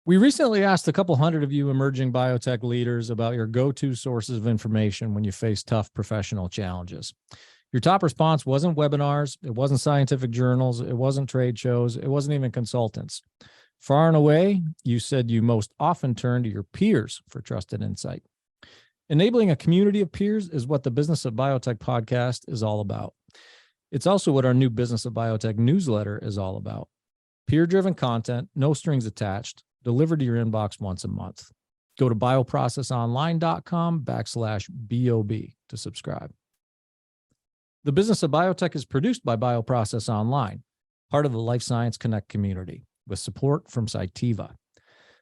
We recently asked a couple hundred of you emerging biotech leaders about your go-to sources of information when you face tough professional challenges. Your top response wasn't webinars, it wasn't scientific journals, it wasn't trade shows, it wasn't even consultants. Far and away, you said you most often turn to your peers for trusted insight. Enabling a community of peers is what the Business of Biotech podcast is all about. It's also what our new Business of Biotech newsletter is all about. Peer-driven content, no strings attached, delivered to your inbox once a month. Go to bioprocessonline.com/BOB to subscribe. The Business of Biotech is produced by Bioprocess Online, part of the Life Science Connect community, with support from Cytiva.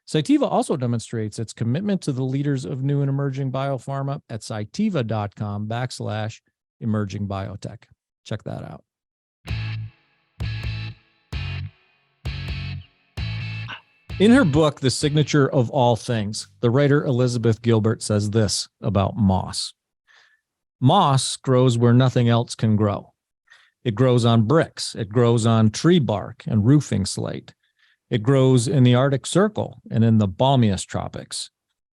Cytiva also demonstrates its commitment to the leaders of new and emerging biopharma at cytiva.com/emerging biotech. Check that out. In her book, The Signature of All Things, the writer Elizabeth Gilbert says this about moss. Moss grows where nothing else can grow. It grows on bricks. It grows on tree bark and roofing slate. It grows in the Arctic Circle and in the balmiest tropics.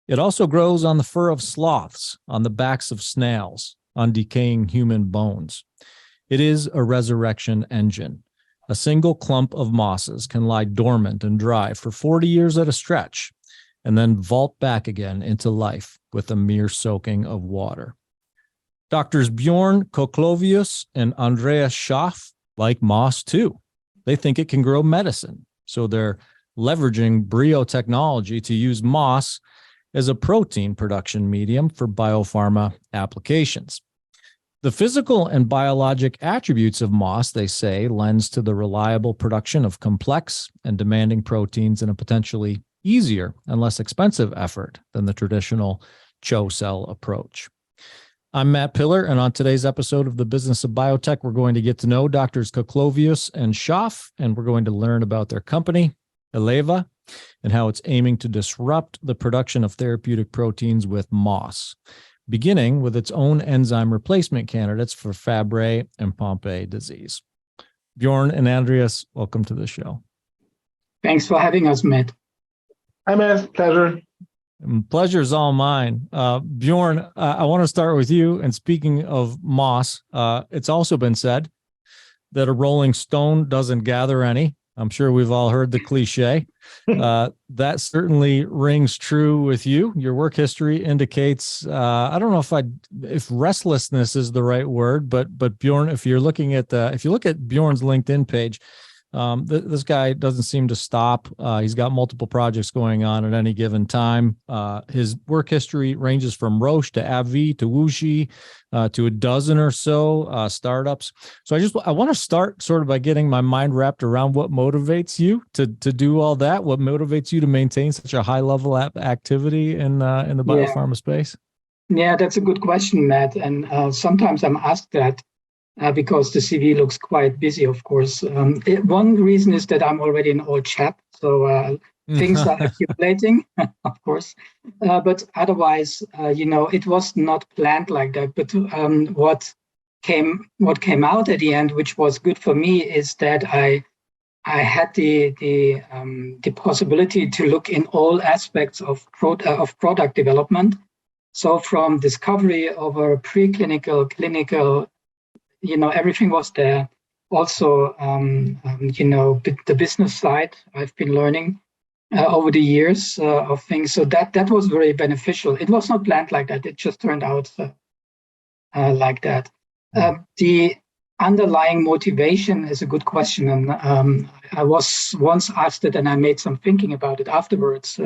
It also grows on the fur of sloths, on the backs of snails, on decaying human bones. It is a resurrection engine. A single clump of mosses can lie dormant and dry for 40 years at a stretch, and then vault back again into life with a mere soaking of water. Doctors Björn Cochlovius and Andreas Schaaf like moss too. They think it can grow medicine, so they're leveraging biotechnology to use moss as a protein production medium for biopharma applications. The physical and biologic attributes of moss, they say, lends to the reliable production of complex and demanding proteins in a potentially easier and less expensive effort than the traditional CHO cell approach. I'm Matt Pillar, and on today's episode of the Business of Biotech, we're going to get to know Drs. Cochlovius and Schaaf, and we're going to learn about their company, Eleva, and how it's aiming to disrupt the production of therapeutic proteins with moss, beginning with its own enzyme replacement candidates for Fabry and Pompe disease. Björn and Andreas, welcome to the show. Thanks for having us, Matt. Hi, Matt. Pleasure. Pleasure's all mine. Björn, I want to start with you. And speaking of moss, it's also been said that a rolling stone doesn't gather any. I'm sure we've all heard the cliche. That certainly rings true with you. Your work history indicates, I don't know if restlessness is the right word, but Björn, if you look at Björn's LinkedIn page, this guy doesn't seem to stop. He's got multiple projects going on at any given time. His work history ranges from Roche to AbbVie to WuXi to a dozen or so startups. So I want to start sort of by getting my mind wrapped around what motivates you to do all that. What motivates you to maintain such a high level activity in the biopharma space? Yeah, that's a good question, Matt. And sometimes I'm asked that. Because the CV looks quite busy, of course. One reason is that I'm already an old chap, so things are accumulating, of course. But otherwise, it was not planned like that. But what came out at the end, which was good for me, is that I had the possibility to look in all aspects of product development. So from discovery over preclinical, clinical. Everything was there. Also, the business side I've been learning over the years of things. So that was very beneficial. It was not planned like that. It just turned out like that. The underlying motivation is a good question. And I was once asked it and I made some thinking about it afterwards.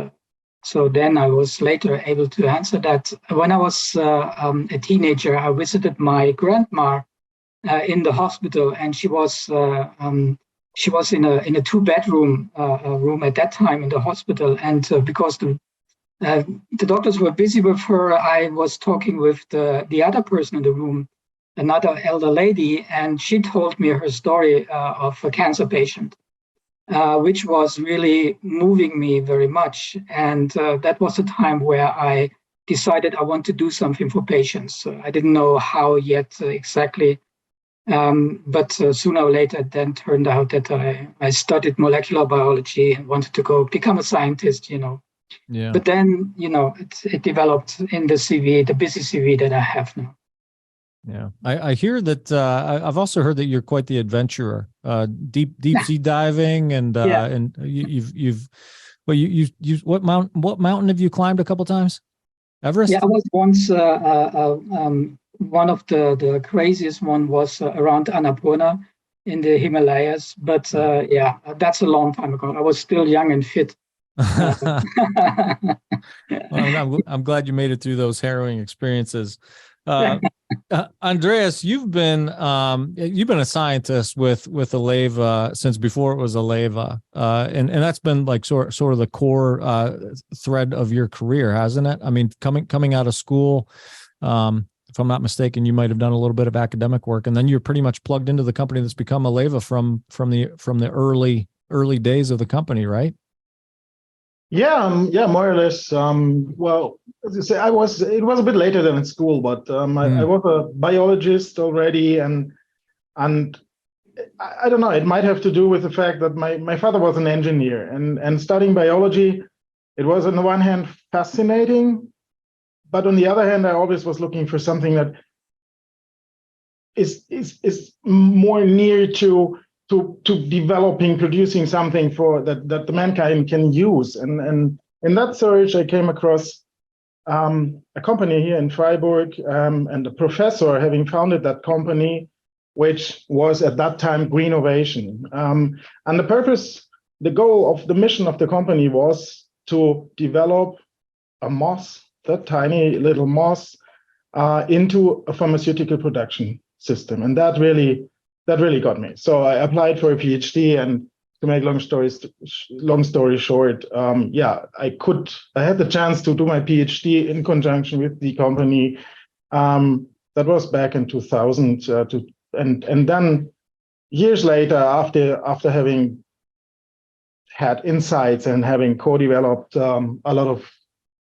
So then I was later able to answer that. When I was a teenager, I visited my grandma in the hospital, and she was in a 2-bedroom room at that time in the hospital. And because the doctors were busy with her, I was talking with the other person in the room, another elder lady, and she told me her story of a cancer patient, which was really moving me very much. And that was a time where I decided I want to do something for patients. I didn't know how yet exactly. But sooner or later, it then turned out that I studied molecular biology and wanted to become a scientist, Yeah. But then, it developed in the CV, the busy CV that I have now. Yeah, I hear that. I've also heard that you're quite the adventurer. Deep sea diving, and you've what mountain have you climbed a couple times? Everest. Yeah, I was once one of the craziest one was around Annapurna in the Himalayas. But that's a long time ago. I was still young and fit. Well, I'm glad you made it through those harrowing experiences. Andreas, you've been a scientist with Eleva since before it was Eleva, and that's been like sort of the core thread of your career, hasn't it? I mean, coming out of school, if I'm not mistaken, you might have done a little bit of academic work, and then you're pretty much plugged into the company that's become Eleva from the early days of the company, right? Yeah, more or less. Well, as you say, it was a bit later than in school, but I was a biologist already, and I don't know, it might have to do with the fact that my father was an engineer, and studying biology, it was on the one hand fascinating, but on the other hand, I always was looking for something that is more near to developing, producing something for that the mankind can use. And in that search, I came across a company here in Freiburg, and a professor having founded that company, which was at that time Greenovation. And the goal of the mission of the company was to develop a moss, that tiny little moss, into a pharmaceutical production system. And that really got me. So I applied for a PhD, and to make long story short, I had the chance to do my PhD in conjunction with the company. That was back in 2000, and then years later, after having had insights and having co-developed a lot of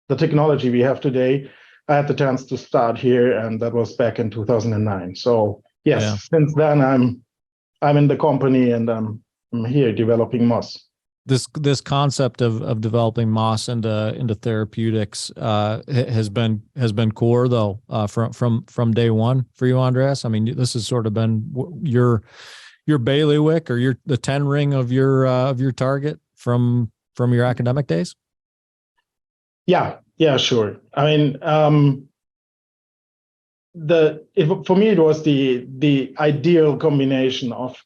the technology we have today, I had the chance to start here, and that was back in 2009. So yes, Since then I'm in the company, and I'm here developing moss. This concept of developing moss into therapeutics has been core though from day one for you, Andreas. I mean, this has sort of been your bailiwick, or the 10 ring of your target from your academic days. Yeah, sure. I mean, for me, it was the ideal combination of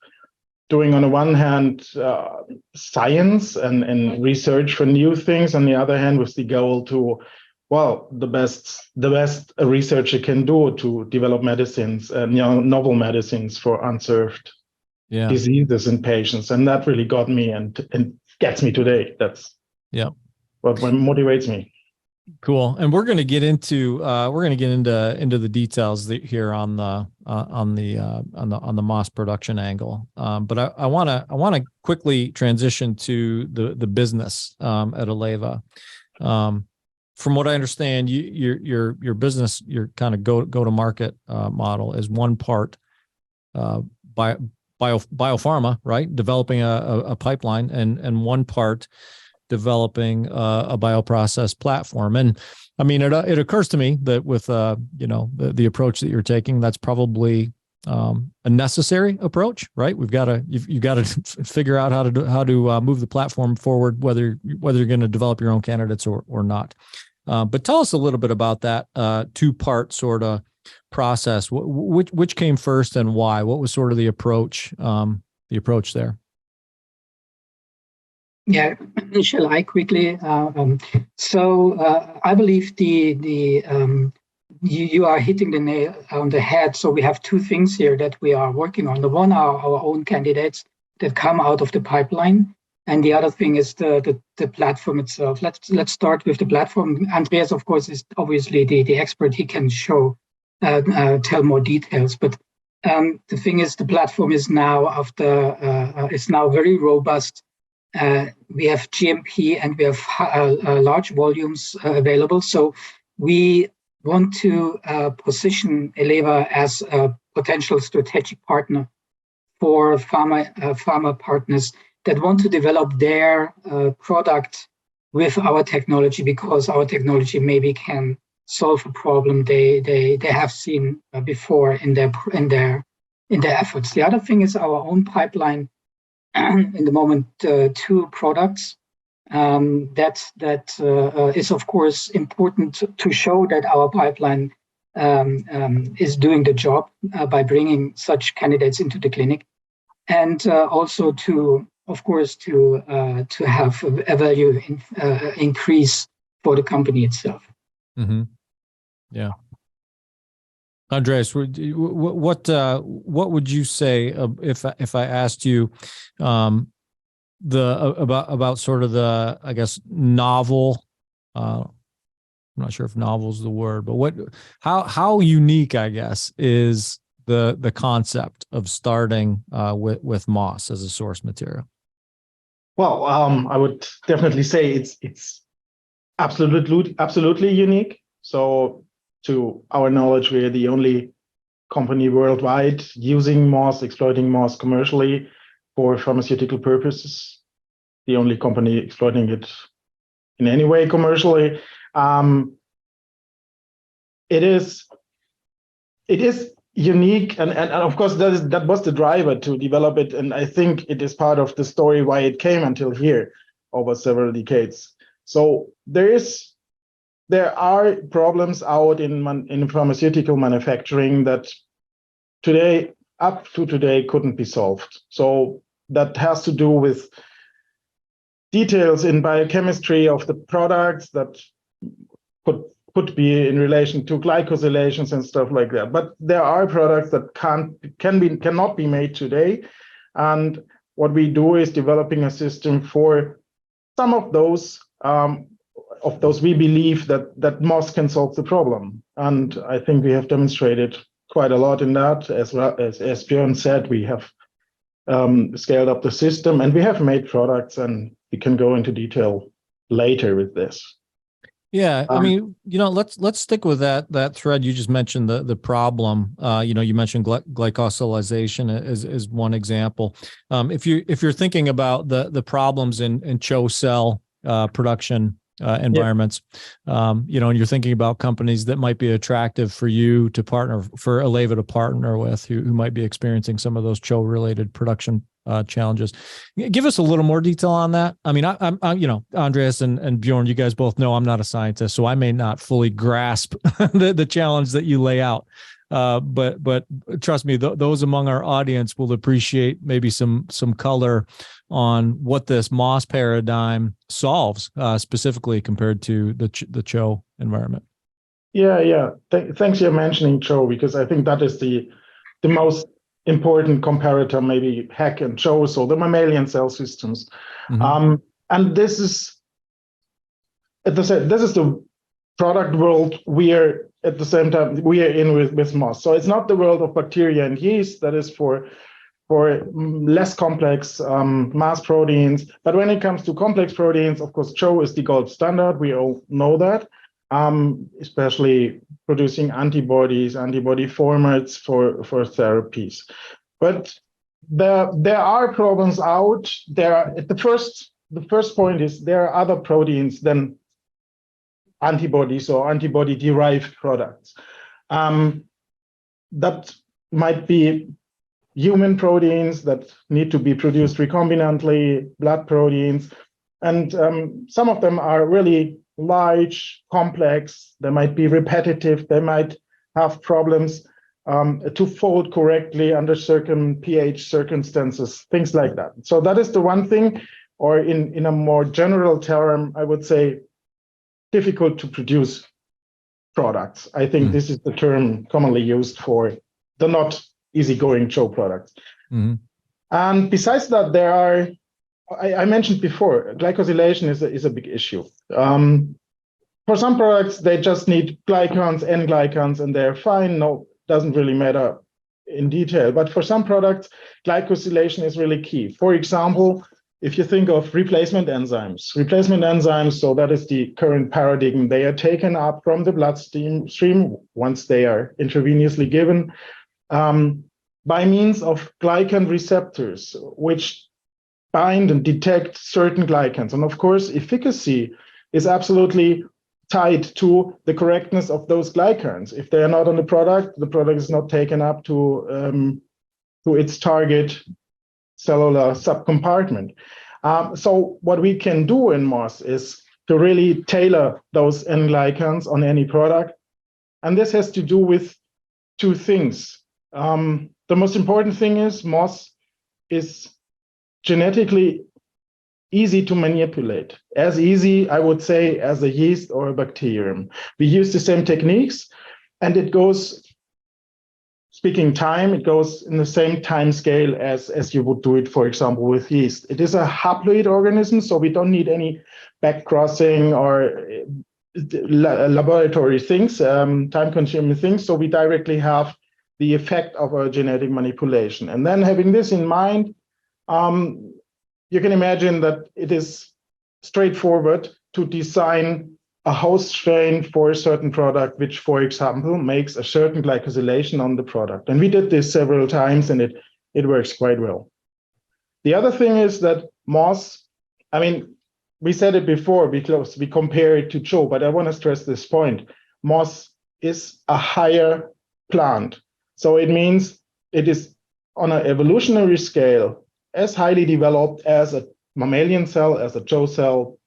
doing, on the one hand, science and research for new things. On the other hand, with the goal to, the best a researcher can do to develop medicines, novel medicines for unserved diseases in patients. And that really got me and gets me today. That's what motivates me. Cool. And we're going to get into the details here on the moss production angle. But I want to quickly transition to the business at Eleva. From what I understand, your business, your kind of go to market model is one part biopharma, right? Developing a pipeline, and one part developing a bioprocess platform. And I mean, it occurs to me that with the approach that you're taking, that's probably a necessary approach, right? You've got to figure out how to move the platform forward, whether you're going to develop your own candidates or not. But tell us a little bit about that two-part sort of process. Which came first and why? What was sort of the approach there? Yeah, shall I quickly? So I believe you are hitting the nail on the head. So we have two things here that we are working on. The one are our own candidates that come out of the pipeline, and the other thing is the platform itself. Let's start with the platform. Andreas, of course, is obviously the expert. He can tell more details. But the thing is, the platform is now very robust. We have GMP, and we have large volumes available. So we want to position Eleva as a potential strategic partner for pharma partners that want to develop their product with our technology, because our technology maybe can solve a problem they have seen before in their efforts. The other thing is our own pipeline. In the moment, 2 products. That is of course important to show that our pipeline is doing the job by bringing such candidates into the clinic, and also to have a value increase for the company itself. Mm-hmm. Yeah. Andreas, what would you say if I asked you about sort of the, I guess, novel, I'm not sure if novel is the word, but how unique, I guess, is the concept of starting with moss as a source material? Well, I would definitely say it's absolutely unique. So, to our knowledge, we are the only company worldwide using moss, exploiting moss commercially for pharmaceutical purposes. The only company exploiting it in any way commercially. It is unique, and of course that was the driver to develop it, and I think it is part of the story why it came until here over several decades. So there are problems out in pharmaceutical manufacturing that up to today couldn't be solved. So that has to do with details in biochemistry of the products that could be in relation to glycosylations and stuff like that. But there are products that cannot be made today. And what we do is developing a system for some of those we believe that moss can solve the problem. And I think we have demonstrated quite a lot in that. As well as Björn said, we have scaled up the system and we have made products, and we can go into detail later with this. Yeah, I mean, let's stick with that thread. You just mentioned the problem. You mentioned glycosylation as one example. If you're thinking about the problems in CHO cell production environments, and you're thinking about companies that might be attractive for you to partner, for Eleva to partner with, who might be experiencing some of those CHO related production challenges. Give us a little more detail on that. I mean, I'm Andreas and Bjorn, you guys both know I'm not a scientist, so I may not fully grasp the challenge that you lay out. But trust me, those among our audience will appreciate maybe some color on what this moss paradigm solves, specifically compared to the CHO environment. Yeah. Thanks for mentioning CHO, because I think that is the most important comparator, maybe HEC and CHO, so the mammalian cell systems. Mm-hmm. And this is, as I said, this is the product world we are at the same time we are in with moss. So it's not the world of bacteria and yeast that is for less complex mass proteins. But when it comes to complex proteins, of course, CHO is the gold standard. We all know that, especially producing antibody formats for therapies. But there are problems out there. The first point is there are other proteins than antibodies or antibody-derived products. That might be human proteins that need to be produced recombinantly, blood proteins, and some of them are really large, complex. They might be repetitive. They might have problems to fold correctly under certain pH circumstances, things like that. So that is the one thing, or in a more general term, I would say difficult to produce products. I think this is the term commonly used for the not easygoing CHO products. Mm-hmm. And besides that, there are, I mentioned before, glycosylation is a big issue. For some products, they just need glycans, N-glycans, and they're fine. No, doesn't really matter in detail. But for some products, glycosylation is really key. For example, if you think of replacement enzymes, so that is the current paradigm, they are taken up from the bloodstream once they are intravenously given by means of glycan receptors, which bind and detect certain glycans. And of course, efficacy is absolutely tied to the correctness of those glycans. If they are not on the product is not taken up to its target cellular subcompartment. So what we can do in MOS is to really tailor those N glycans on any product. And this has to do with two things. The most important thing is MOS is genetically easy to manipulate, as easy, I would say, as a yeast or a bacterium. We use the same techniques, and it goes, speaking time, it goes in the same time scale as you would do it, for example, with yeast. It is a haploid organism, so we don't need any backcrossing or laboratory things, time-consuming things, so we directly have the effect of our genetic manipulation. And then having this in mind, you can imagine that it is straightforward to design a host strain for a certain product, which, for example, makes a certain glycosylation on the product. And we did this several times, and it works quite well. The other thing is that MOS, I mean, we said it before because we compare it to CHO, but I want to stress this point. MOS is a higher plant. So it means it is on an evolutionary scale as highly developed as a mammalian cell, as a CHO cell,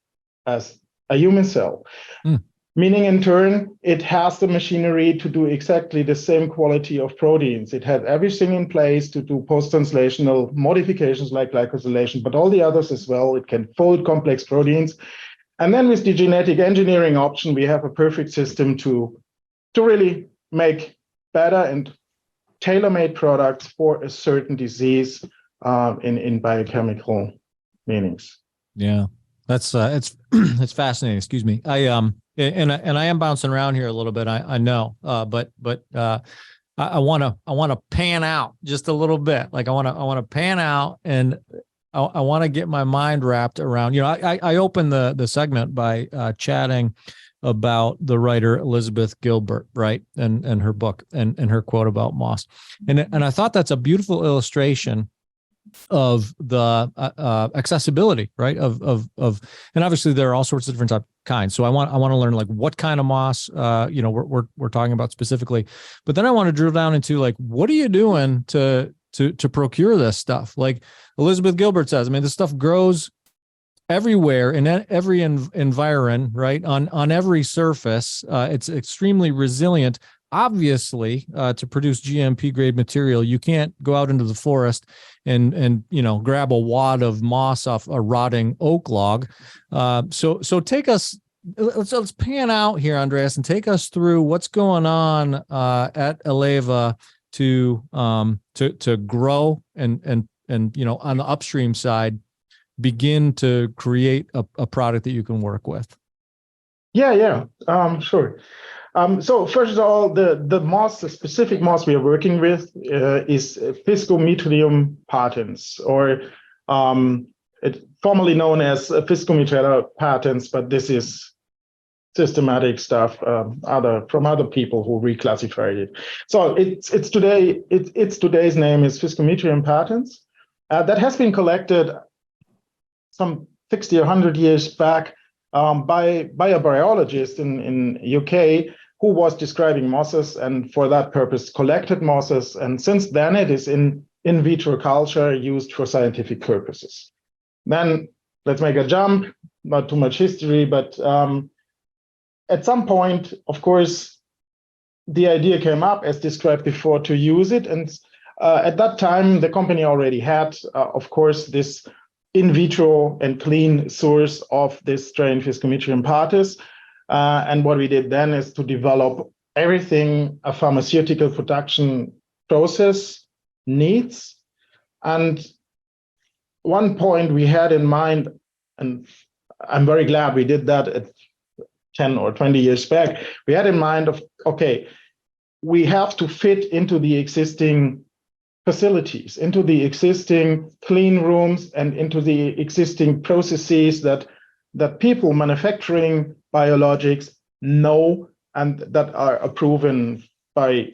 as a human cell. Meaning in turn, it has the machinery to do exactly the same quality of proteins. It has everything in place to do post-translational modifications like glycosylation, but all the others as well. It can fold complex proteins. And then with the genetic engineering option, we have a perfect system to really make better and tailor-made products for a certain disease in biochemical meanings. Yeah, that's it's fascinating. Excuse me. I am bouncing around here a little bit. I know, but I want to pan out just a little bit. Like I want to pan out, and I want to get my mind wrapped around. You know, I opened the segment by chatting about the writer Elizabeth Gilbert, right, and her book and her quote about MOS, and I thought that's a beautiful illustration of the accessibility, right, of and obviously there are all sorts of different kinds. So I want to learn like what kind of MOS we're talking about specifically, but then I want to drill down into like what are you doing to procure this stuff? Like Elizabeth Gilbert says, I mean, this stuff grows everywhere in every environment, right, on every surface. It's extremely resilient. Obviously, to produce GMP grade material, you can't go out into the forest and grab a wad of moss off a rotting oak log. So take us, let's pan out here, Andreas, and take us through what's going on at Eleva to grow and on the upstream side begin to create a product that you can work with. Yeah, sure. So first of all, the MOS, the specific MOS we are working with is Fiscometrium patens, or it formerly known as Fiscometrella patens, but this is systematic stuff from other people who reclassified it. So its today's name is Fiscometrium patens. That has been collected some 60 or 100 years back by a biologist in UK who was describing mosses, and for that purpose collected mosses. And since then it is in vitro culture used for scientific purposes. Then let's make a jump, not too much history, but at some point, of course, the idea came up, as described before, to use it. And at that time, the company already had, of course, this in vitro and clean source of this strain Fiscometrium patens. And what we did then is to develop everything a pharmaceutical production process needs. And one point we had in mind, and I'm very glad we did that at 10 or 20 years back, we had in mind of, okay, we have to fit into the existing facilities, into the existing clean rooms, and into the existing processes that people manufacturing biologics know and that are proven by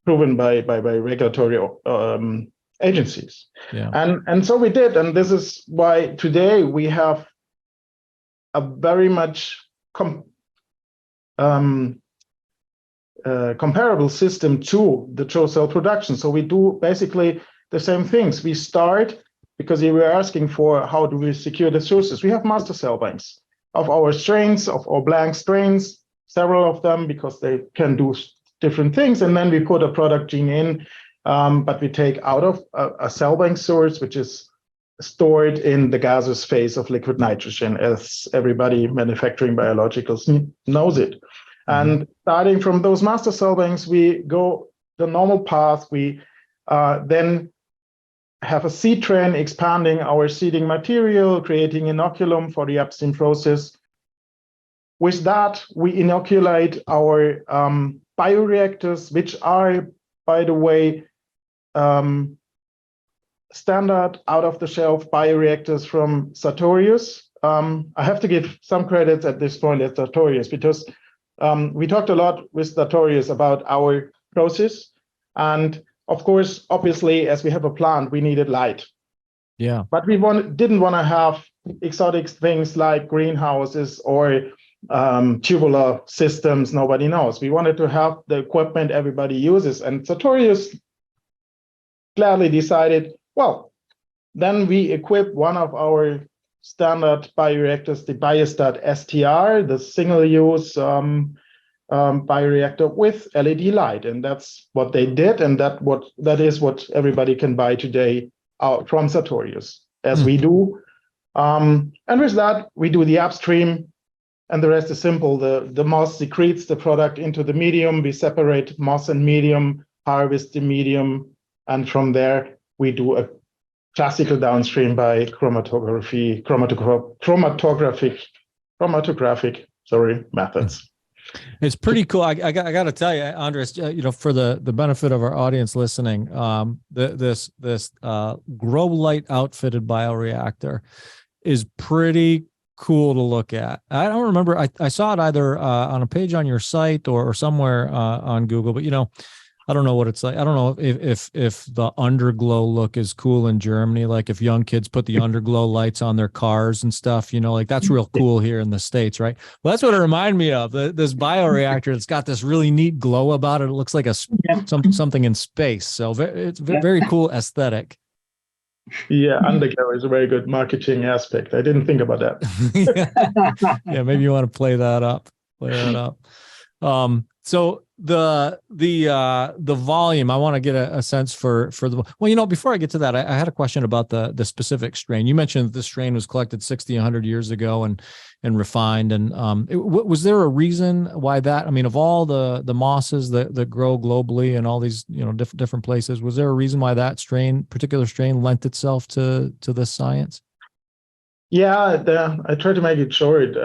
regulatory agencies. Yeah. And so we did, and this is why today we have a very much comparable system to the CHO cell production. So we do basically the same things. We start, because you were asking for how do we secure the sources. We have master cell banks of our strains, of our blank strains, several of them, because they can do different things. And then we put a product gene in, but we take out of a cell bank source, which is stored in the gaseous phase of liquid nitrogen, as everybody manufacturing biologicals knows it. And starting from those master cell banks, we go the normal path. We then have a seed train expanding our seeding material, creating inoculum for the upstream process. With that, we inoculate our bioreactors, which are, by the way, standard out-of-the-shelf bioreactors from Sartorius. I have to give some credits at this point at Sartorius, because we talked a lot with Sartorius about our process. And of course, obviously, as we have a plant, we needed light. Yeah. But we didn't want to have exotic things like greenhouses or tubular systems nobody knows. We wanted to have the equipment everybody uses. And Sartorius gladly decided, well, then we equip one of our standard bioreactors, the Biostat STR, the single-use bioreactor with LED light. And that's what they did. And that is what everybody can buy today from Sartorius, as we do. And with that, we do the upstream, and the rest is simple. The moss secretes the product into the medium. We separate moss and medium, harvest the medium, and from there, we do a classical downstream by chromatographic methods. It's pretty cool. I got to tell you, Andreas, for the benefit of our audience listening, this grow light outfitted bioreactor is pretty cool to look at. I don't remember. I saw it either on a page on your site or somewhere on Google, but I don't know what it's like. I don't know if the underglow look is cool in Germany. Like if young kids put the underglow lights on their cars and stuff, like that's real cool here in the States, right? Well, that's what it reminded me of. This bioreactor, it's got this really neat glow about it. It looks like something in space. So it's very cool aesthetic. Yeah, underglow is a very good marketing aspect. I didn't think about that. Yeah, maybe you want to play that up. So the volume, I want to get a sense for the, before I get to that, I had a question about the specific strain. You mentioned that this strain was collected 60, 100 years ago and refined. And was there a reason why that, of all the mosses that grow globally and all these, different places, was there a reason why that particular strain lent itself to this science? Yeah, I try to make it short.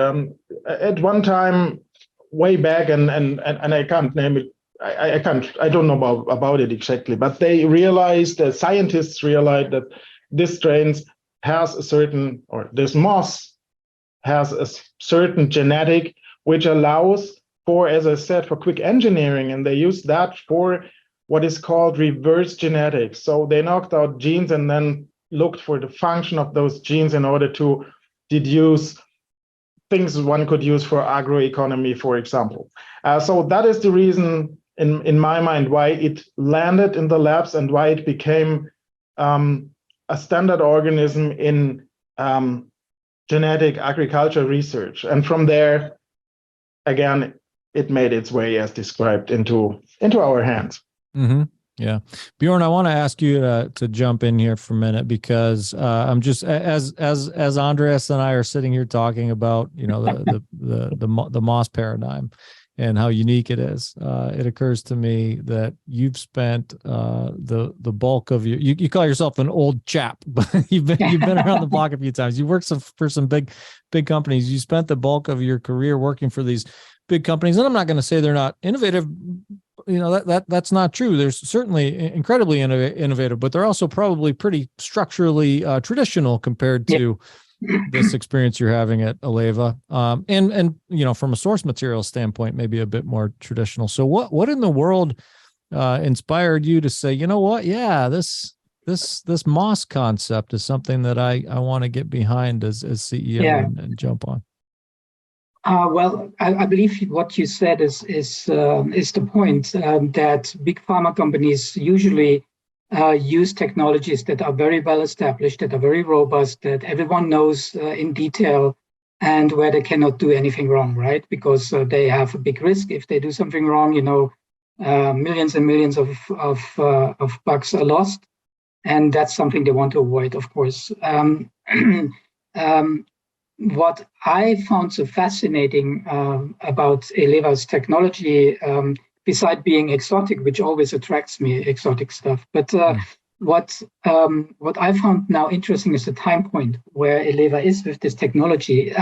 At one time, way back, and I can't name it. I don't know about it exactly, but the scientists realized that this strain has this moss has a certain genetic which allows for, as I said, for quick engineering, and they use that for what is called reverse genetics. So they knocked out genes and then looked for the function of those genes in order to deduce things one could use for agroeconomy, for example. So that is the reason, in my mind, why it landed in the labs and why it became a standard organism in genetic agriculture research. And from there, again, it made its way, as described, into our hands. Mm-hmm. Yeah. Björn, I want to ask you to jump in here for a minute, because I'm just, as Andreas and I are sitting here talking about, the moss paradigm and how unique it is, it occurs to me that you've spent the bulk of you call yourself an old chap, but you've been around the block a few times. You worked for some big companies. You spent the bulk of your career working for these big companies, and I'm not going to say they're not innovative, that's not true. There's certainly incredibly innovative, but they're also probably pretty structurally traditional compared to this experience you're having at Eleva. And from a source material standpoint, maybe a bit more traditional. So what in the world inspired you to say, you know what? Yeah, this moss concept is something that I want to get behind as CEO and jump on. Well, I believe what you said is the point, that big pharma companies usually use technologies that are very well established, that are very robust, that everyone knows in detail, and where they cannot do anything wrong, right? Because they have a big risk if they do something wrong. Millions and millions of bucks are lost, and that's something they want to avoid, of course. What I found so fascinating about Eleva's technology, beside being exotic, which always attracts me, exotic stuff, but what I found now interesting is the time point where Eleva is with this technology.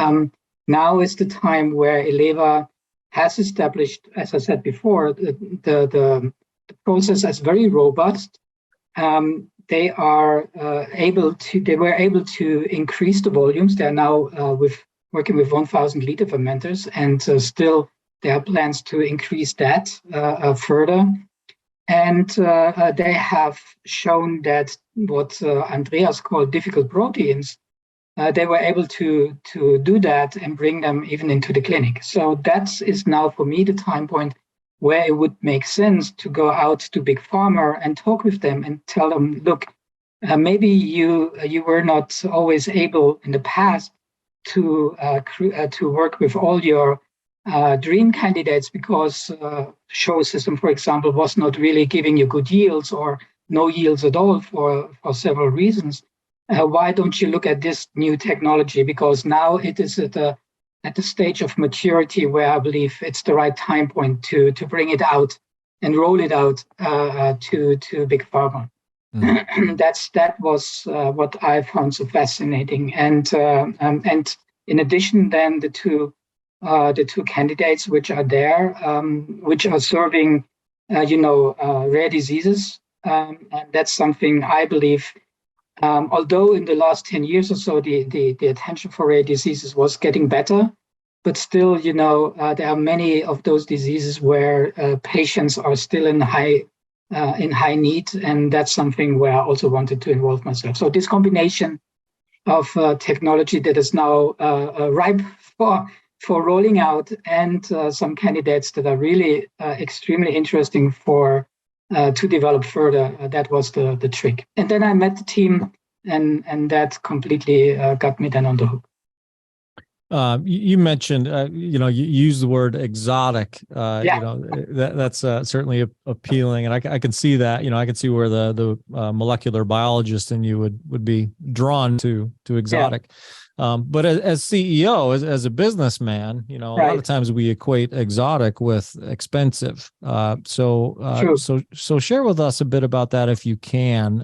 Now is the time where Eleva has established, as I said before, the process as very robust. They were able to increase the volumes. They are now working with 1,000 liter fermenters, and still there are plans to increase that further. And they have shown that what Andreas called difficult proteins, they were able to do that and bring them even into the clinic. So that is now for me the time point where it would make sense to go out to big pharma and talk with them and tell them, look, maybe you were not always able in the past to work with all your dream candidates because show system, for example, was not really giving you good yields or no yields at all for several reasons. Why don't you look at this new technology? Because now it is at the stage of maturity where I believe it's the right time point to bring it out and roll it out to big pharma. That was what I found so fascinating. And in addition, then the two candidates which are there, which are serving, rare diseases, and that's something I believe. Although in the last 10 years or so, the attention for rare diseases was getting better, but still, there are many of those diseases where patients are still in high need, and that's something where I also wanted to involve myself. So this combination of technology that is now ripe for rolling out, and some candidates that are really extremely interesting to develop further. That was the trick. And then I met the team, and that completely got me then on the hook. You mentioned, you use the word exotic. That's certainly appealing, and I can see that. I can see where the molecular biologist in you would be drawn to exotic. But as CEO, as a businessman, a lot of times we equate exotic with expensive. So share with us a bit about that if you can.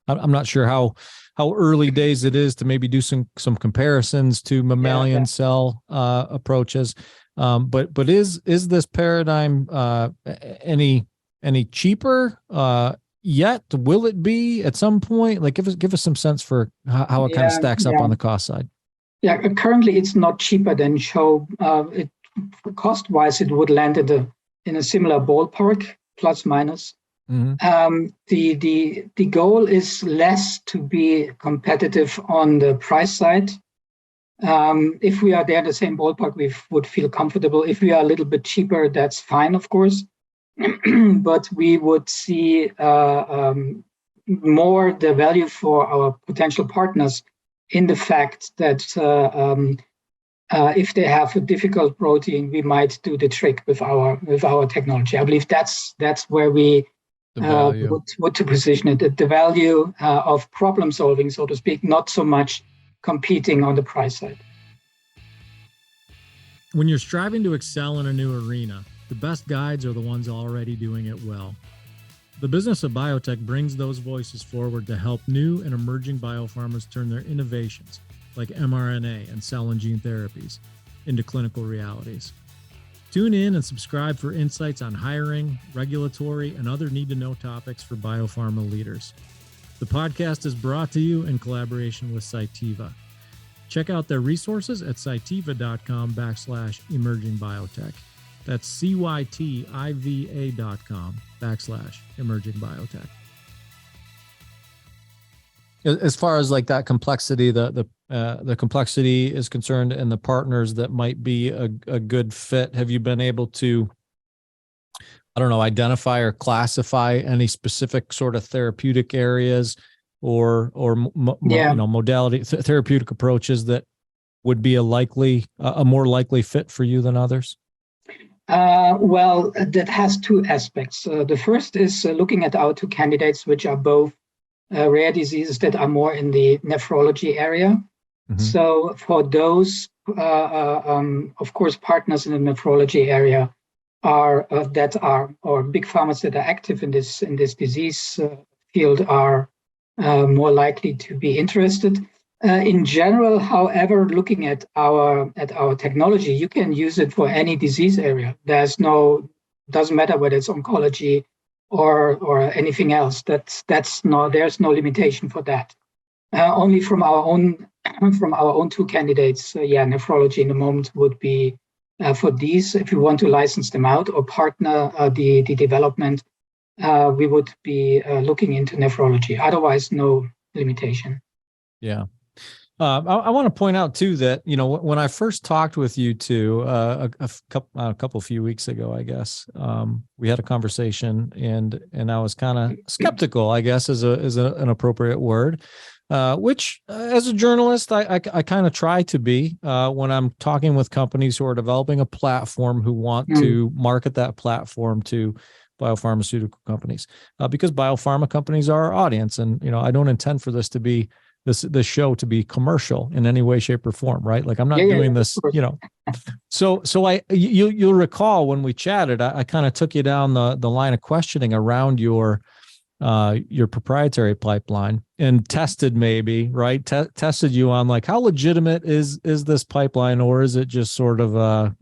I'm not sure how early days it is to maybe do some comparisons to mammalian cell approaches. But is this paradigm any cheaper yet? Will it be at some point? Like give us some sense for how it kind of stacks up on the cost side. Yeah, currently it's not cheaper than show. Cost-wise, it would land in a similar ballpark, plus minus. Mm-hmm. The goal is less to be competitive on the price side. If we are there in the same ballpark, we would feel comfortable. If we are a little bit cheaper, that's fine, of course. But we would see more the value for our potential partners in the fact that if they have a difficult protein, we might do the trick with our technology. I believe that's where we would to position it. The value of problem solving, so to speak, not so much competing on the price side. When you're striving to excel in a new arena, the best guides are the ones already doing it well. The Business of Biotech brings those voices forward to help new and emerging biopharmas turn their innovations, like mRNA and cell and gene therapies, into clinical realities. Tune in and subscribe for insights on hiring, regulatory, and other need-to-know topics for biopharma leaders. The podcast is brought to you in collaboration with Cytiva. Check out their resources at cytiva.com/emerging biotech. That's CYTIVA.com/emerging biotech. As far as like that complexity, the complexity is concerned, and the partners that might be a good fit, have you been able to, I don't know, identify or classify any specific sort of therapeutic areas or modality therapeutic approaches that would be a more likely fit for you than others? Well, that has two aspects. The first is looking at our two candidates, which are both rare diseases that are more in the nephrology area. Mm-hmm. So for those, of course, partners in the nephrology area or big pharmas that are active in this disease field are more likely to be interested. In general, however, looking at our technology, you can use it for any disease area. Doesn't matter whether it's oncology or anything else. There's no limitation for that. Only from our own two candidates, nephrology in the moment would be for these. If you want to license them out or partner the development, we would be looking into nephrology. Otherwise, no limitation. Yeah. I want to point out too that, when I first talked with you two a few weeks ago, I guess, we had a conversation and I was kind of skeptical, I guess, is an appropriate word, which as a journalist, I kind of try to be when I'm talking with companies who are developing a platform who want to market that platform to biopharmaceutical companies, because biopharma companies are our audience. And, I don't intend for this to be this show to be commercial in any way, shape, or form, right? Like I'm not doing this, So you'll recall when we chatted, I kind of took you down the line of questioning around your proprietary pipeline and tested tested you on like how legitimate is this pipeline, or is it just sort of a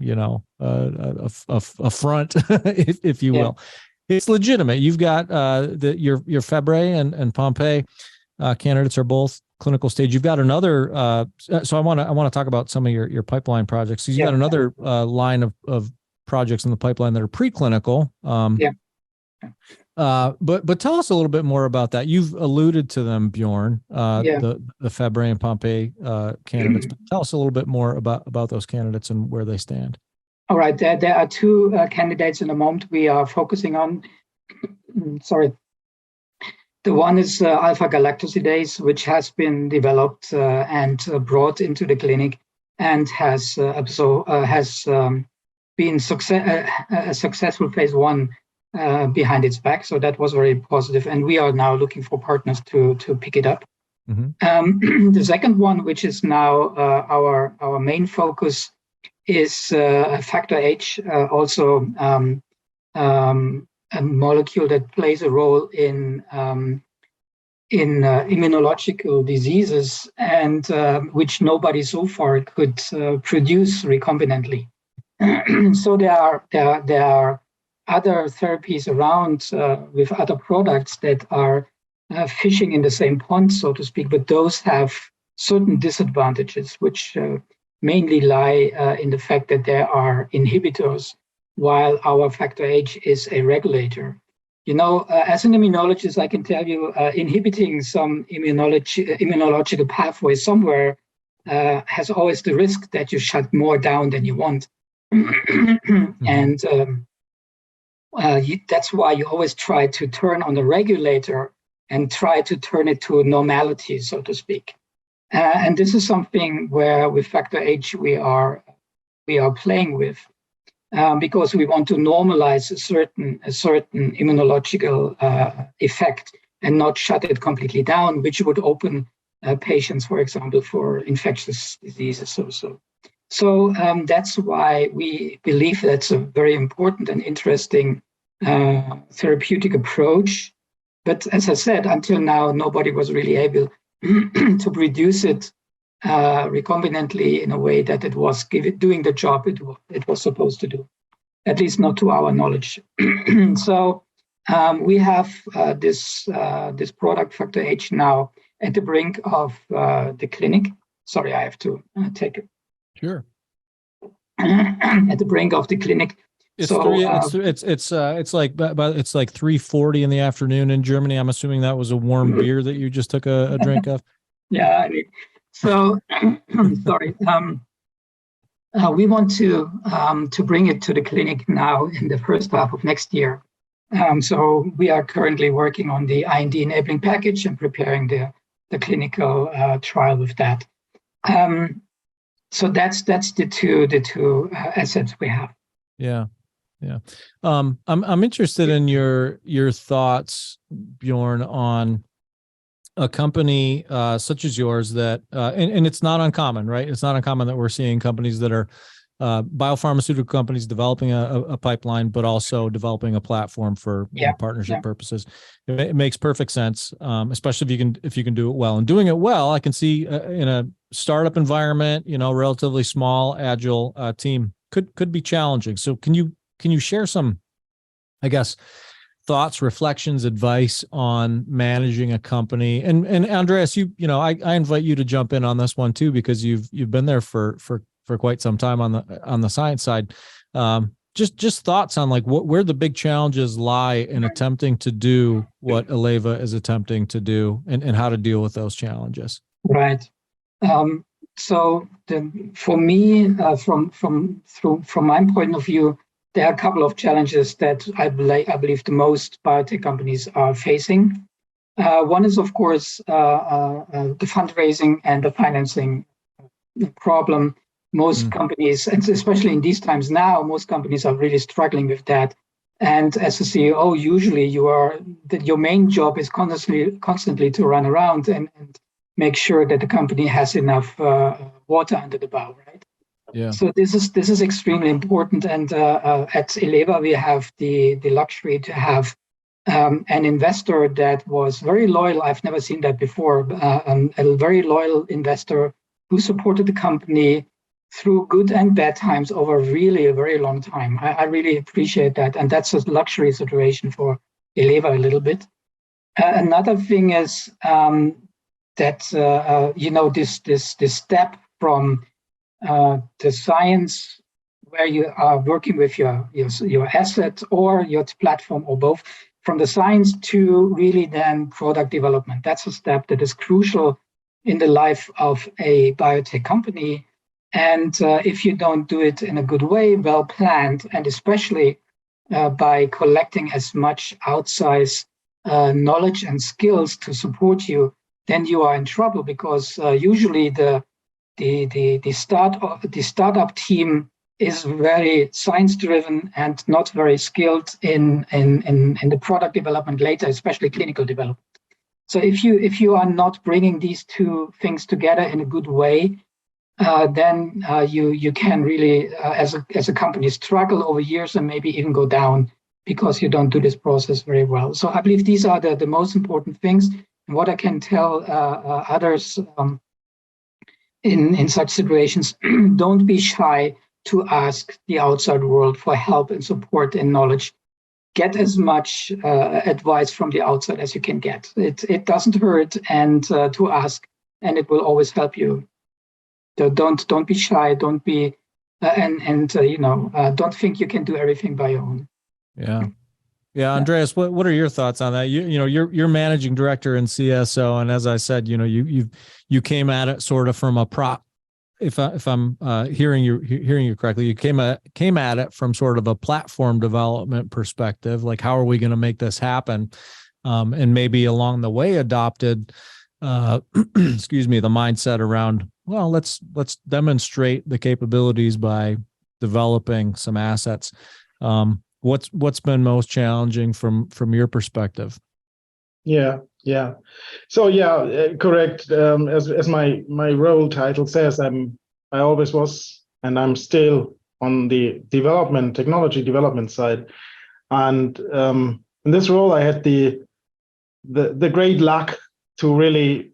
front, if you will. It's legitimate. You've got your Fabry and Pompe candidates are both clinical stage. You've got another. So I want to talk about some of your pipeline projects. So you've got another line of projects in the pipeline that are preclinical. But tell us a little bit more about that. You've alluded to them, Bjorn. The Fabry and Pompe candidates. But tell us a little bit more about those candidates and where they stand. All right, there are two candidates in the moment we are focusing on. Sorry. The one is alpha-galactosidase, which has been developed and brought into the clinic and has been a successful phase 1 behind its back. So that was very positive. And we are now looking for partners to pick it up. Mm-hmm. The second one, which is now our main focus, is factor H, also a molecule that plays a role in immunological diseases and which nobody so far could produce recombinantly. So there are other therapies around with other products that are fishing in the same pond, so to speak, but those have certain disadvantages, which mainly lie in the fact that there are inhibitors, while our factor H is a regulator. As an immunologist, I can tell you inhibiting some immunological pathway somewhere has always the risk that you shut more down than you want. And that's why you always try to turn on the regulator and try to turn it to normality, so to speak. And this is something where with factor H we are playing with. Because we want to normalize a certain immunological effect and not shut it completely down, which would open patients, for example, for infectious diseases also. So that's why we believe that's a very important and interesting therapeutic approach. But as I said, until now, nobody was really able to produce it recombinantly in a way that it was doing the job it was supposed to do. at least not to our knowledge. So we have this product Factor H now at the brink of the clinic. Sorry, I have to take it. Sure. At the brink of the clinic. It's so it's like 3:40 in the afternoon in Germany. I'm assuming that was a warm beer that you just took a drink of. Yeah. I mean, so sorry. We want to bring it to the clinic now in the first half of next year. So we are currently working on the IND enabling package and preparing the clinical trial with that. So that's the two assets we have. Yeah. I'm interested in your thoughts, Bjorn, on a company such as yours that, and it's not uncommon, right? It's not uncommon that we're seeing companies that are biopharmaceutical companies developing a pipeline, but also developing a platform for partnership purposes. It makes perfect sense, especially if you can do it well. And doing it well, I can see in a startup environment, relatively small, agile team could be challenging. So can you share some, I guess, thoughts, reflections, advice on managing a company? And Andreas, I invite you to jump in on this one too, because you've been there for quite some time on the science side. Just thoughts on like where the big challenges lie in attempting to do what Eleva is attempting to do, and how to deal with those challenges. Right. So for me, from my point of view, there are a couple of challenges that I believe the most biotech companies are facing. One is, of course, the fundraising and the financing problem. Most companies, and especially in these times now, most companies are really struggling with that. And as a CEO, usually your main job is constantly to run around and make sure that the company has enough water under the bow, right? Yeah. So this is extremely important. And at Eleva, we have the luxury to have an investor that was very loyal. I've never seen that before. A very loyal investor who supported the company through good and bad times over really a very long time. I really appreciate that. And that's a luxury situation for Eleva a little bit. Another thing is that, this step from the science where you are working with your asset or your platform or both, from the science to really then product development. That's a step that is crucial in the life of a biotech company. And if you don't do it in a good way, well planned, and especially by collecting as much outsized knowledge and skills to support you, then you are in trouble, because usually the startup team is very science driven and not very skilled in the product development later, especially clinical development. So if you are not bringing these two things together in a good way, then you can really, as a company, struggle over years and maybe even go down because you don't do this process very well. So I believe these are the most important things. And what I can tell others in such situations, don't be shy to ask the outside world for help and support and knowledge. Get as much advice from the outside as you can get. It doesn't hurt, and to ask, and it will always help you. So don't be shy. Don't be don't think you can do everything by your own. Yeah. Andreas, what are your thoughts on that? You're managing director and CSO, and as I said, you came at it sort of from a prop. If I'm hearing you correctly, you came at it from sort of a platform development perspective, like how are we going to make this happen, and maybe along the way adopted, the mindset around, well, let's demonstrate the capabilities by developing some assets. What's been most challenging from your perspective? Yeah. So correct. As my role title says, I always was, and I'm still on the technology development side. And in this role, I had the great luck to really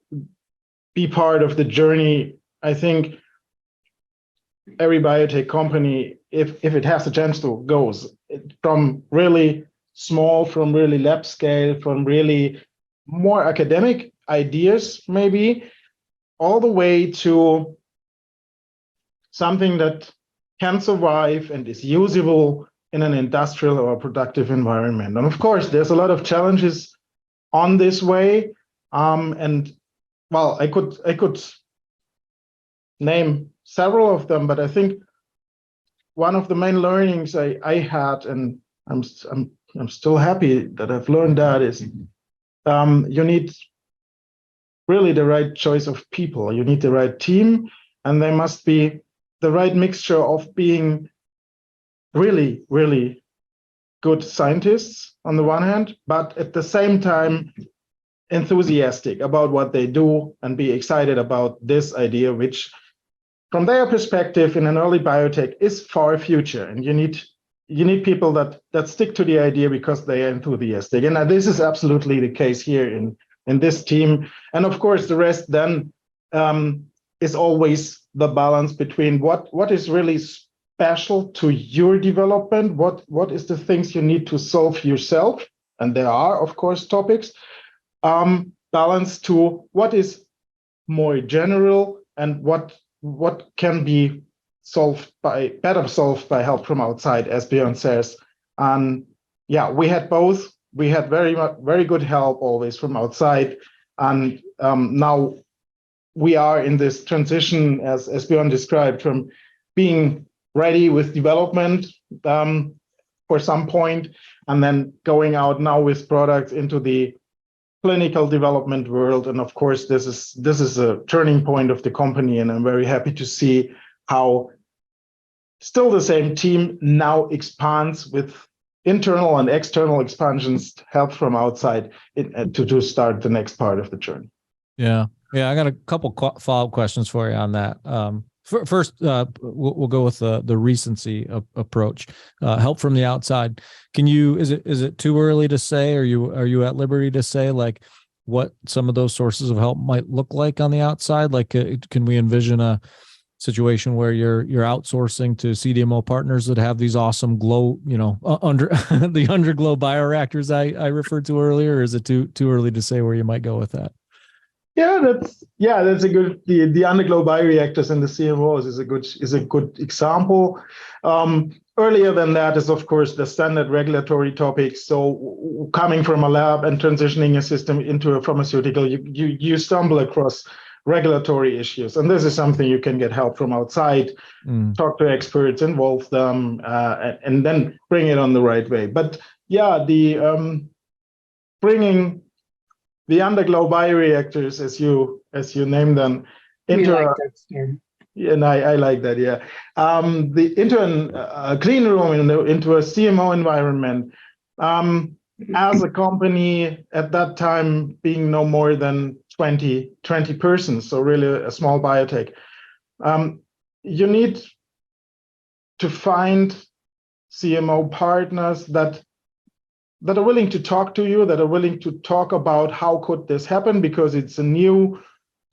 be part of the journey. I think every biotech company if it has a chance to, goes from really small, from really lab scale, from really more academic ideas, maybe, all the way to something that can survive and is usable in an industrial or productive environment. And of course, there's a lot of challenges on this way. And well, I could name several of them, but I think one of the main learnings I had, and I'm still happy that I've learned that, is you need really the right choice of people. You need the right team, and they must be the right mixture of being really, really good scientists on the one hand, but at the same time enthusiastic about what they do and be excited about this idea, which from their perspective in an early biotech is far future. And you need people that stick to the idea because they are enthusiastic. And this is absolutely the case here in this team. And of course, the rest then is always the balance between what is really special to your development, what is the things you need to solve yourself, and there are of course topics, balance to what is more general and what can be better solved by help from outside, as Björn says. And yeah, we had both. We had very good help always from outside, and now we are in this transition, as Björn described, from being ready with development for some point, and then going out now with products into the clinical development world. And of course, this is a turning point of the company, and I'm very happy to see how still the same team now expands with internal and external expansions, help from outside to start the next part of the journey. Yeah. I got a couple follow-up questions for you on that. First, we'll go with the recency approach. Help from the outside. Is it too early to say? Are you at liberty to say like what some of those sources of help might look like on the outside? Like, can we envision a situation where you're outsourcing to CDMO partners that have these awesome glow, under the underglow bioreactors I referred to earlier? Or is it too early to say where you might go with that? That's a good. The underglow bioreactors and the CMOs is a good example. Earlier than that is of course the standard regulatory topics. So coming from a lab and transitioning a system into a pharmaceutical, you stumble across regulatory issues, and this is something you can get help from outside. Talk to experts, involve them, and then bring it on the right way. But yeah, the bringing the underglow bioreactors, as you name them, into and I like that. Yeah, into a clean room, into a CMO environment. As a company at that time being no more than 20 persons, so really a small biotech, you need to find CMO partners that are willing to talk to you, that are willing to talk about how could this happen, because it's a new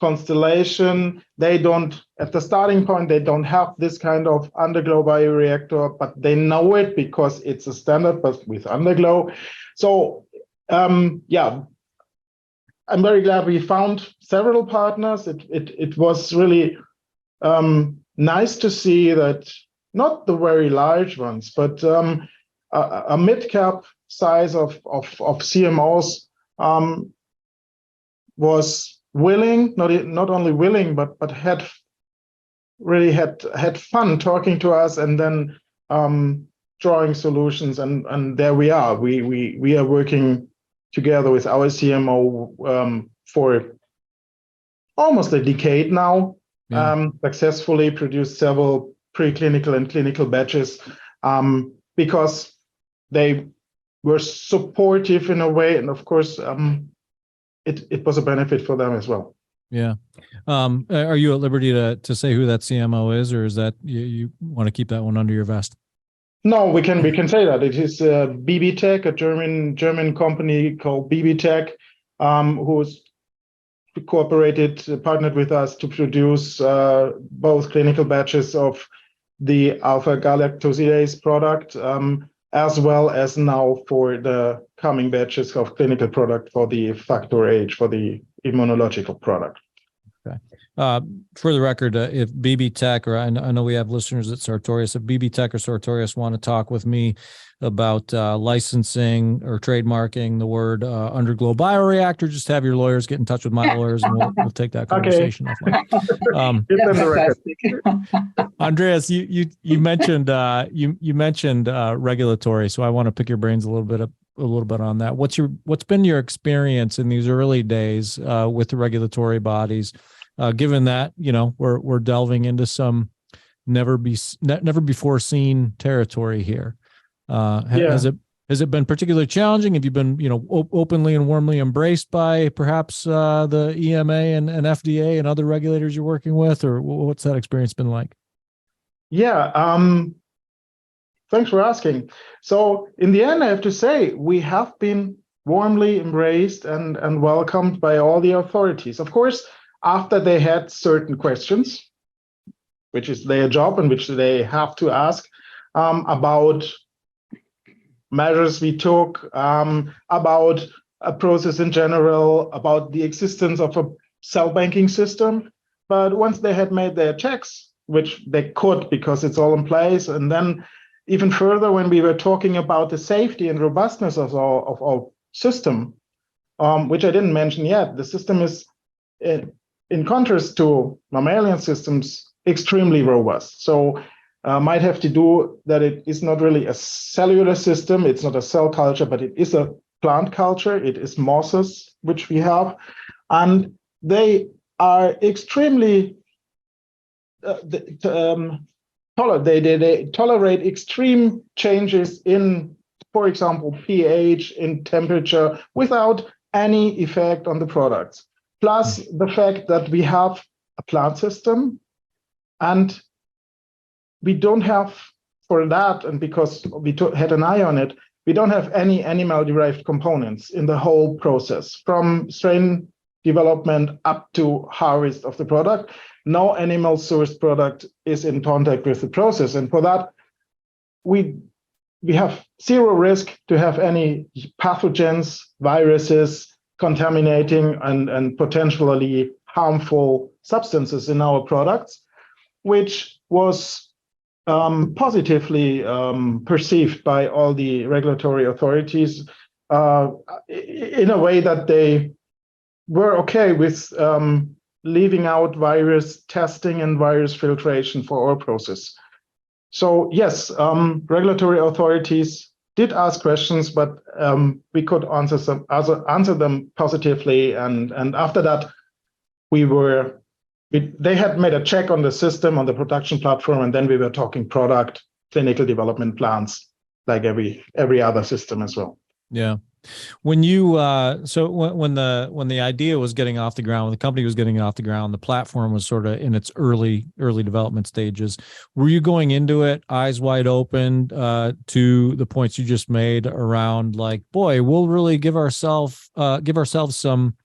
constellation. They don't, at the starting point, they don't have this kind of underglow bioreactor, but they know it because it's a standard, but with underglow. So yeah, I'm very glad we found several partners. It was really nice to see that, not the very large ones, but a mid-cap size of CMOs was willing, not only willing, but had fun talking to us, and then drawing solutions. And there we are. We are working together with our CMO for almost a decade now. Successfully produced several preclinical and clinical batches because they were supportive in a way, and of course it was a benefit for them as well. Yeah. Are you at liberty to say who that CMO is, or is that you want to keep that one under your vest? No, we can say that it is BBTech, a German company called BBTech, who's partnered with us to produce both clinical batches of the alpha-galactosidase product, as well as now for the coming batches of clinical product for the factor H, for the immunological product. Okay. For the record, if BB Tech, or I know we have listeners at Sartorius, if BB Tech or Sartorius want to talk with me about licensing or trademarking the word underglow bioreactor, just have your lawyers get in touch with my lawyers, and we'll take that conversation offline. Andreas, you mentioned you mentioned regulatory, so I want to pick your brains a little bit on that. What's been your experience in these early days with the regulatory bodies, given that we're delving into some never before seen territory here? Has it been particularly challenging? Have you been openly and warmly embraced by perhaps the EMA and FDA and other regulators you're working with, or what's that experience been like? Yeah, thanks for asking. So in the end, I have to say, we have been warmly embraced and welcomed by all the authorities. Of course, after they had certain questions, which is their job and which they have to ask about measures we took, about a process in general, about the existence of a cell banking system. But once they had made their checks, which they could because it's all in place, and then even further when we were talking about the safety and robustness of our system, which I didn't mention yet, the system is, in contrast to mammalian systems, extremely robust. So might have to do that it is not really a cellular system, it's not a cell culture, but it is a plant culture, it is mosses, which we have, and they are extremely they tolerate extreme changes in, for example, pH, in temperature, without any effect on the products. Plus the fact that we have a plant system, and we don't have, for that, and because we had an eye on it, we don't have any animal-derived components in the whole process, from strain development up to harvest of the product. No animal-sourced product is in contact with the process, and for that, we have zero risk to have any pathogens, viruses contaminating and potentially harmful substances in our products, which was positively perceived by all the regulatory authorities in a way that they were okay with leaving out virus testing and virus filtration for our process. So yes, regulatory authorities did ask questions, but we could answer them positively. And after that, they had made a check on the system, on the production platform, and then we were talking product, clinical development plans, like every other system as well. Yeah. When you when the idea was getting off the ground, when the company was getting off the ground, the platform was sort of in its early development stages. Were you going into it eyes wide open to the points you just made around, like, boy, we'll really give ourselves some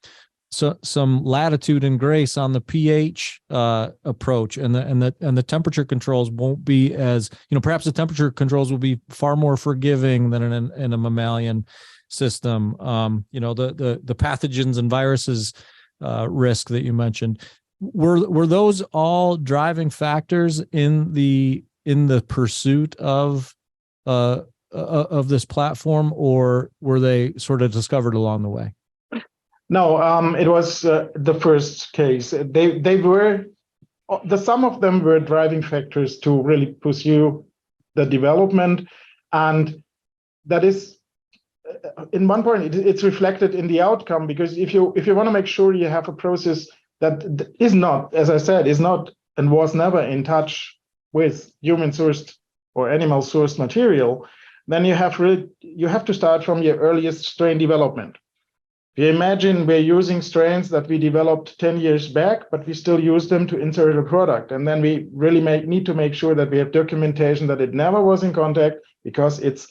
latitude and grace on the pH approach, and the temperature controls won't be as, perhaps the temperature controls will be far more forgiving than in a mammalian system. The pathogens and viruses risk that you mentioned, were those all driving factors in the pursuit of this platform, or were they sort of discovered along the way? No, it was the first case. They were, some of them were driving factors to really pursue the development, and that is, in one point, it's reflected in the outcome, because if you want to make sure you have a process that is not, as I said, is not and was never in touch with human-sourced or animal-sourced material, then you have to start from your earliest strain development. If you imagine we're using strains that we developed 10 years back, but we still use them to insert a product. And then we really need to make sure that we have documentation that it never was in contact, because it's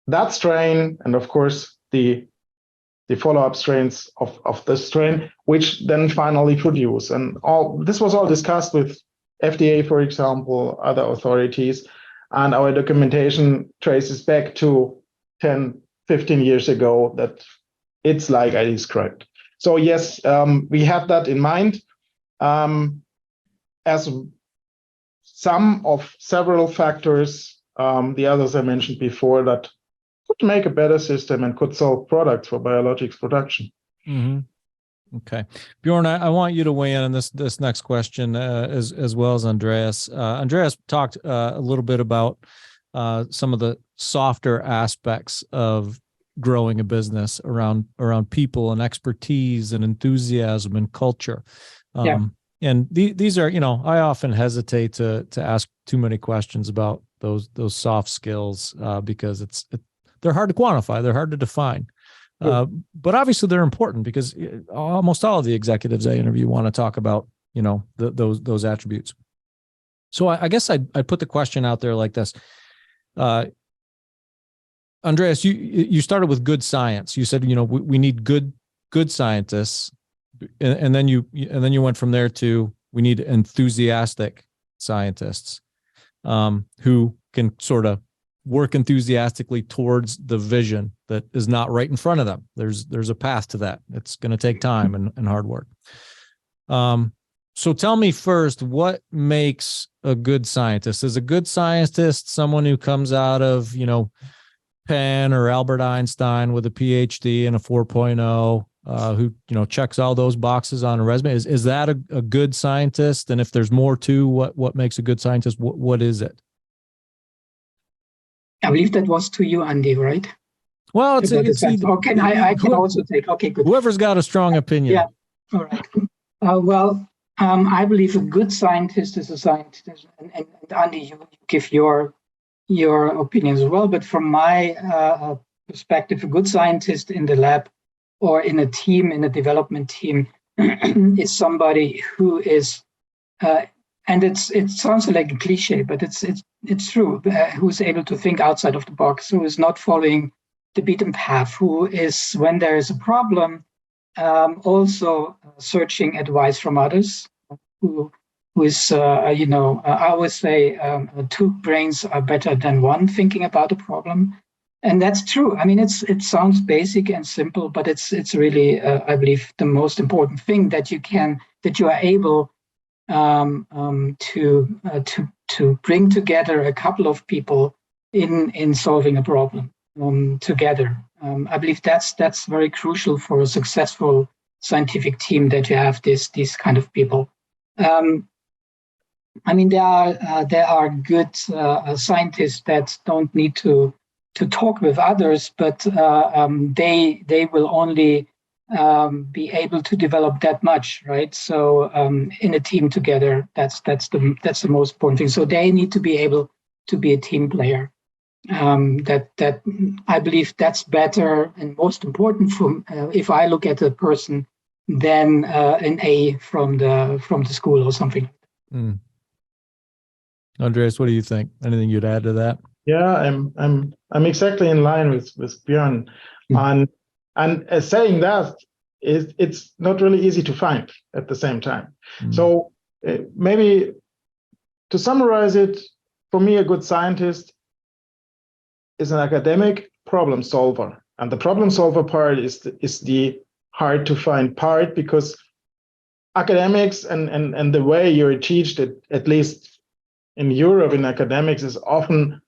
that strain, and of course the follow-up strains of the strain, which then finally produce. And this was all discussed with FDA, for example, other authorities. And our documentation traces back to 10, 15 years ago that it's like I described. So yes, we have that in mind as some of several factors, the others I mentioned before, that could make a better system and could solve products for biologics production. Mm-hmm. Okay, Bjorn, I want you to weigh in on this next question as well as Andreas. Andreas talked a little bit about some of the softer aspects of growing a business around people and expertise and enthusiasm and culture. And these are, I often hesitate to ask too many questions about those soft skills because they're hard to quantify, they're hard to define. But obviously they're important because almost all of the executives I interview want to talk about, those attributes. So I guess I'd put the question out there like this. Andreas, you started with good science. You said, we need good scientists. And then you went from there to we need enthusiastic scientists who can sort of work enthusiastically towards the vision that is not right in front of them. There's a path to that. It's going to take time and hard work. So tell me first, what makes a good scientist? Is a good scientist someone who comes out of, Penn or Albert Einstein with a Ph.D. and a 4.0, who, checks all those boxes on a resume? Is that a good scientist? And if there's more to what makes a good scientist, what is it? I believe that was to you, Andy, right? Well, it's okay. I can also take. Okay, good. Whoever's got a strong opinion. Yeah. All right. I believe a good scientist is a scientist, and Andy, you give your opinion as well. But from my perspective, a good scientist in the lab or in a team, in a development team, is somebody who is. And it sounds like a cliche, but it's true. Who's able to think outside of the box? Who is not following the beaten path? Who is, when there is a problem, also searching advice from others? Who is, I always say, two brains are better than one thinking about a problem, and that's true. I mean, it sounds basic and simple, but it's really, I believe, the most important thing that you are able. To bring together a couple of people in solving a problem together. I believe that's very crucial for a successful scientific team, that you have these kind of people. I mean, there are good scientists that don't need to talk with others, but they will only be able to develop that much, right? So in a team together, that's the most important thing. So they need to be able to be a team player. That I believe that's better and most important for if I look at a person than an A from the school or something. Mm. Andreas, what do you think? Anything you'd add to that? Yeah, I'm exactly in line with Björn. And saying that, it's not really easy to find at the same time. So maybe to summarize it, for me, a good scientist is an academic problem solver. And the problem solver part is the hard to find part, because academics and the way you're taught it, at least in Europe in academics, is often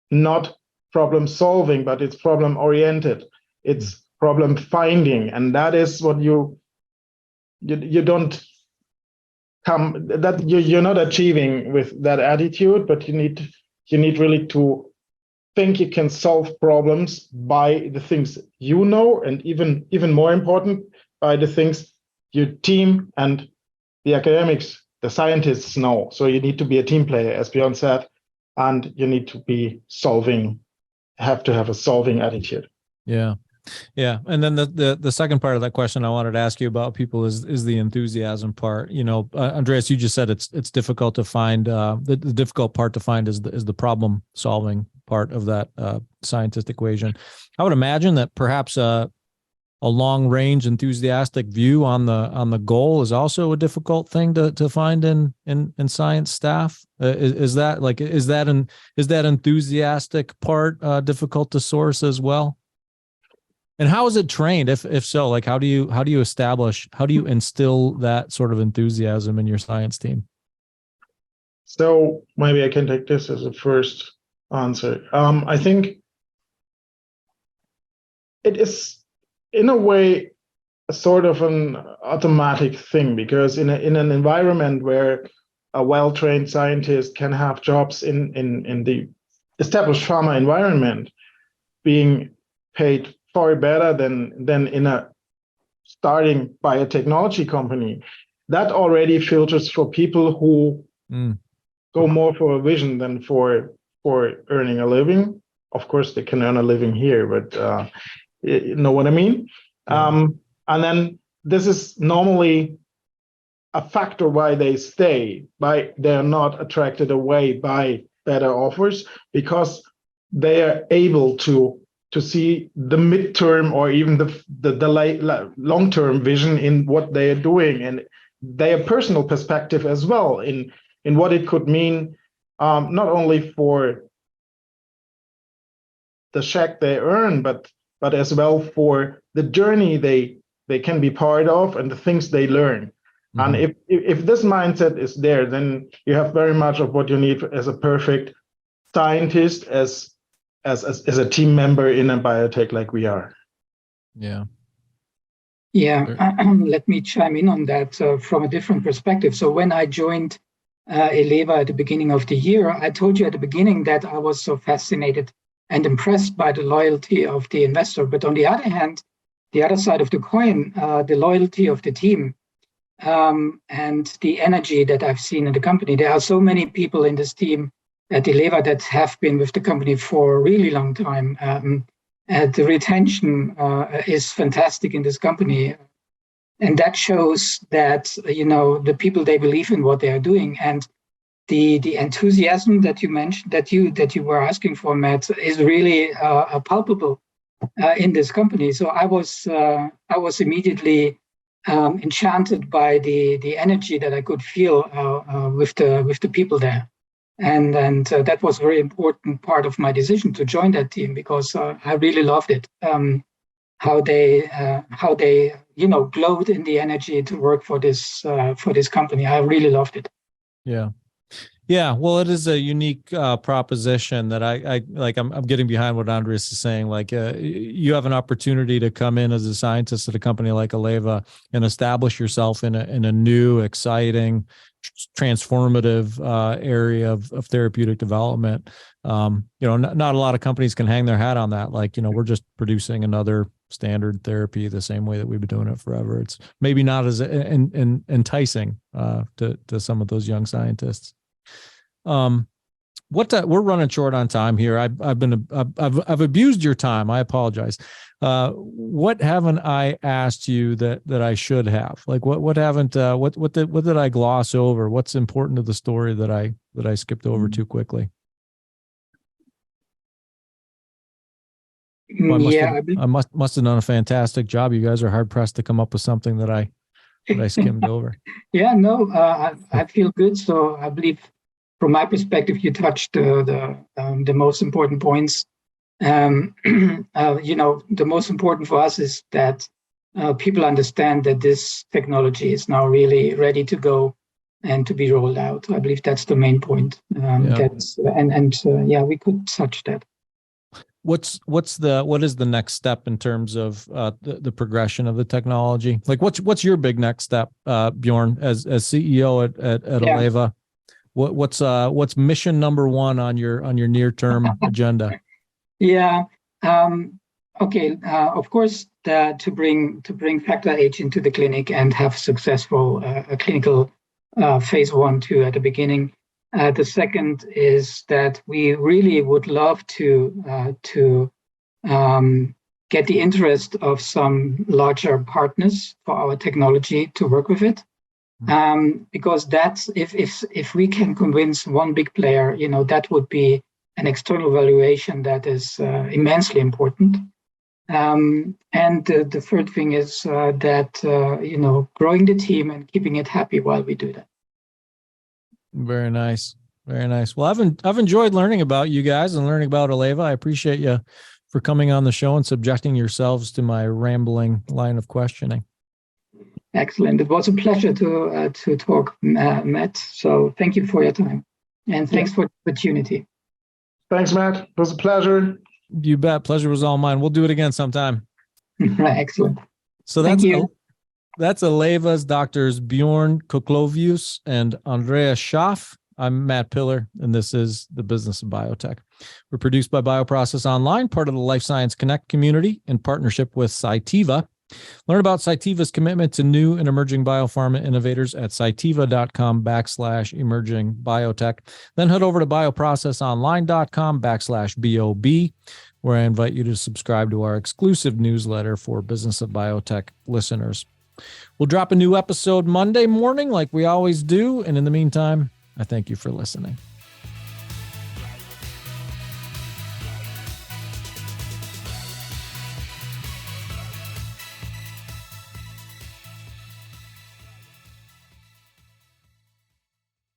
not problem solving, but it's problem oriented. It's problem finding, and that is what you don't come, that you're not achieving with that attitude. But you need really to think you can solve problems by the things you know, and even more important, by the things your team and the academics, the scientists know. So you need to be a team player, as Björn said, and you need to be have to have a solving attitude. Yeah. Yeah. And then the second part of that question I wanted to ask you about people is the enthusiasm part. Andreas, you just said it's difficult to find. The difficult part to find is the problem solving part of that scientist equation. I would imagine that perhaps long range enthusiastic view on the goal is also a difficult thing to find in science staff. Is that enthusiastic part difficult to source as well? And how is it trained? If so, like how do you instill that sort of enthusiasm in your science team? So maybe I can take this as a first answer. I think it is, in a way, a sort of an automatic thing, because in an environment where a well-trained scientist can have jobs in the established pharma environment, being paid far better than in a starting biotechnology company, that already filters for people who go more for a vision than for earning a living. Of course, they can earn a living here, but you know what I mean? Yeah. And then this is normally a factor why they stay, why they're not attracted away by better offers, because they are able to see the midterm or even the long-term vision in what they are doing, and their personal perspective as well in what it could mean, not only for the check they earn, but as well for the journey they can be part of and the things they learn. Mm-hmm. And if this mindset is there, then you have very much of what you need as a perfect scientist, as a team member in a biotech like we are. Yeah. Yeah, let me chime in on that from a different perspective. So when I joined Eleva at the beginning of the year, I told you at the beginning that I was so fascinated and impressed by the loyalty of the investor. But on the other hand, the other side of the coin, the loyalty of the team and the energy that I've seen in the company. There are so many people in this team at Eleva that have been with the company for a really long time. The retention is fantastic in this company. And that shows that, the people, they believe in what they are doing. And the enthusiasm that you mentioned, that you were asking for, Matt, is really palpable in this company. So I was immediately enchanted by the energy that I could feel with the people there, and that was a very important part of my decision to join that team, because I really loved it. How they glowed in the energy to work for this company. I really loved it. Yeah, well, it is a unique proposition that I like. I'm getting behind what Andreas is saying. Like, you have an opportunity to come in as a scientist at a company like Eleva and establish yourself in a new, exciting, transformative area of therapeutic development. Not a lot of companies can hang their hat on that. Like, we're just producing another standard therapy the same way that we've been doing it forever. It's maybe not as enticing to some of those young scientists. We're running short on time here. I've abused your time. I apologize. What haven't I asked you that I should have? Like what did I gloss over? What's important to the story that I skipped over too quickly? I must have done a fantastic job. You guys are hard pressed to come up with something that I skimmed over. Yeah, no, I feel good. So I believe, from my perspective, you touched the most important points. The most important for us is that people understand that this technology is now really ready to go and to be rolled out. I believe that's the main point. We could touch that. What is the next step in terms of the progression of the technology? Like, what's your big next step, Björn, as CEO at Eleva? What's mission number one on your near term agenda? Yeah. Okay. Of course, to bring Factor H into the clinic and have successful clinical phase 1-2 at the beginning. The second is that we really would love to get the interest of some larger partners for our technology to work with it. Because that's if we can convince one big player, that would be an external valuation that is immensely important. And the third thing is that, growing the team and keeping it happy while we do that. Very nice. Very nice. Well, I've enjoyed learning about you guys and learning about Eleva. I appreciate you for coming on the show and subjecting yourselves to my rambling line of questioning. Excellent. It was a pleasure to talk, Matt. So thank you for your time. And thanks for the opportunity. Thanks, Matt. It was a pleasure. You bet. Pleasure was all mine. We'll do it again sometime. Excellent. So that's Eleva's doctors Björn Cochlovius and Andreas Schaaf. I'm Matt Pillar, and this is the Business of Biotech. We're produced by Bioprocess Online, part of the Life Science Connect community in partnership with Cytiva. Learn about Cytiva's commitment to new and emerging biopharma innovators at cytiva.com/emerging biotech. Then head over to bioprocessonline.com/BOB, where I invite you to subscribe to our exclusive newsletter for Business of Biotech listeners. We'll drop a new episode Monday morning like we always do. And in the meantime, I thank you for listening.